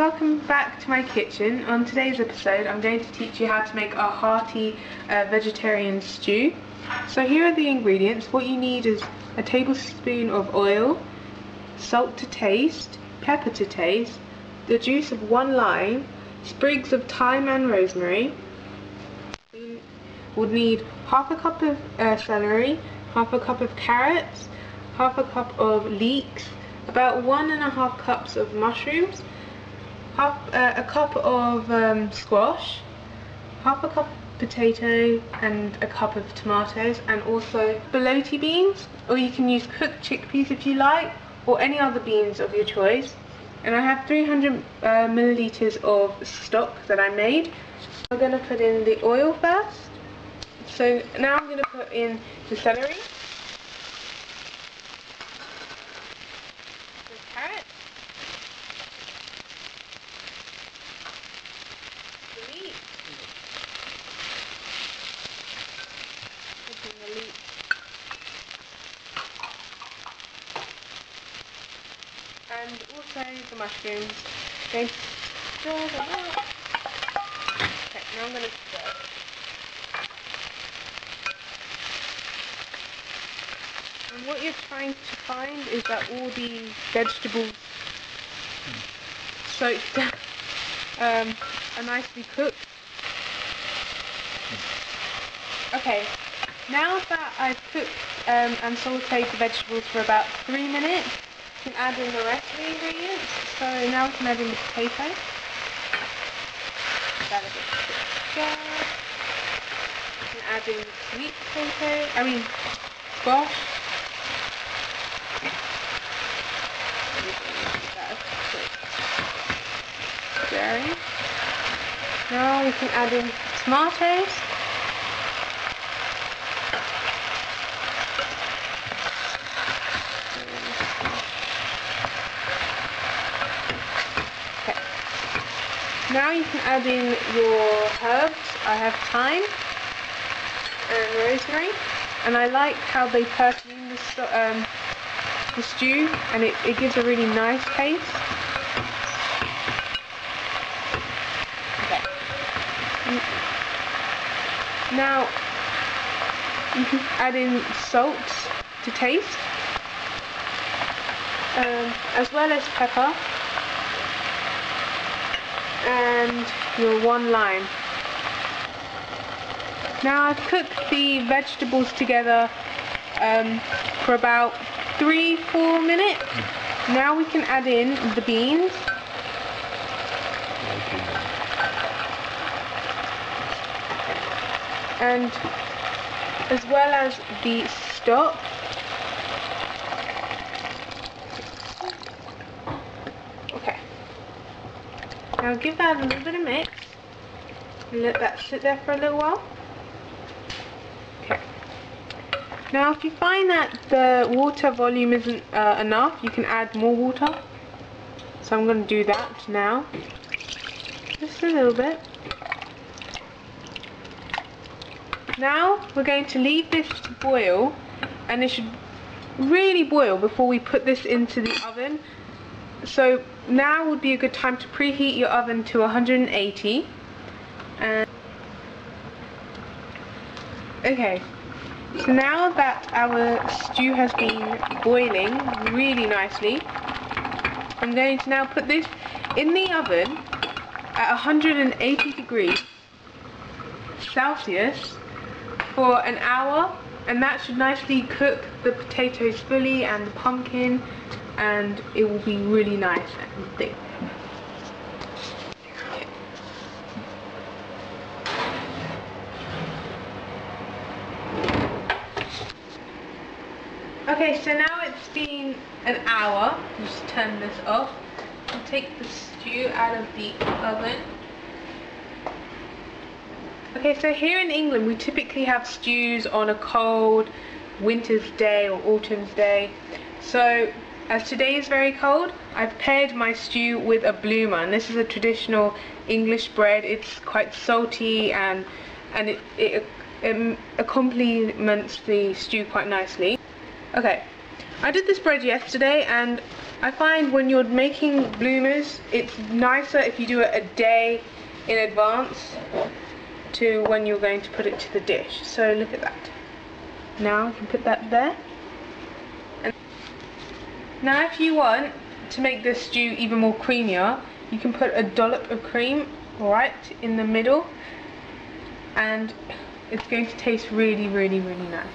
welcome back to my kitchen. On today's episode I'm going to teach you how to make a hearty vegetarian stew. So here are the ingredients. What you need is a tablespoon of oil, salt to taste, pepper to taste, the juice of 1 lime, sprigs of thyme and rosemary. You would need half a cup of celery, half a cup of carrots, half a cup of leeks, about 1.5 cups of mushrooms, a cup of squash, half a cup of potato and a cup of tomatoes, and also bologna beans, or you can use cooked chickpeas if you like, or any other beans of your choice. And I have 300 milliliters of stock that I made. We're going to put in the oil first. So now I'm going to put in the celery, the carrots, the leek, and also the mushrooms. Going to stir them up. Okay, now I'm going to stir. And what you're trying to find is that all the vegetables soaked are nicely cooked. Okay, now that I've cooked and sauteed the vegetables for about 3 minutes, you can add in the rest of the ingredients. So now we can add in the potato. That a bit together. You can add in the sweet potato, squash. Now we can add in tomatoes. Okay. Now you can add in your herbs. I have thyme and rosemary, and I like how they perfume the stew, and it gives a really nice taste. Now you can add in salt to taste, as well as pepper, and your 1 lime. Now I've cooked the vegetables together for about 3-4 minutes. Now we can add in the beans. And as well as the stock. Okay. Now give that a little bit of mix and let that sit there for a little while. Okay. Now if you find that the water volume isn't enough, you can add more water. So I'm going to do that now. Just a little bit. Now we're going to leave this to boil, and it should really boil before we put this into the oven. So now would be a good time to preheat your oven to 180. Okay, so now that our stew has been boiling really nicely, I'm going to now put this in the oven at 180 degrees Celsius for an hour, and that should nicely cook the potatoes fully and the pumpkin, and it will be really nice and thick. Okay, so now it's been an hour. Just turn this off and take the stew out of the oven. Okay, so here in England we typically have stews on a cold winter's day or autumn's day. So as today is very cold, I've paired my stew with a bloomer, and this is a traditional English bread. It's quite salty and it complements the stew quite nicely. Okay, I did this bread yesterday, and I find when you're making bloomers, it's nicer if you do it a day in advance to when you're going to put it to the dish. So look at that. Now you can put that there. And now if you want to make this stew even more creamier, you can put a dollop of cream right in the middle, and it's going to taste really, really, really nice.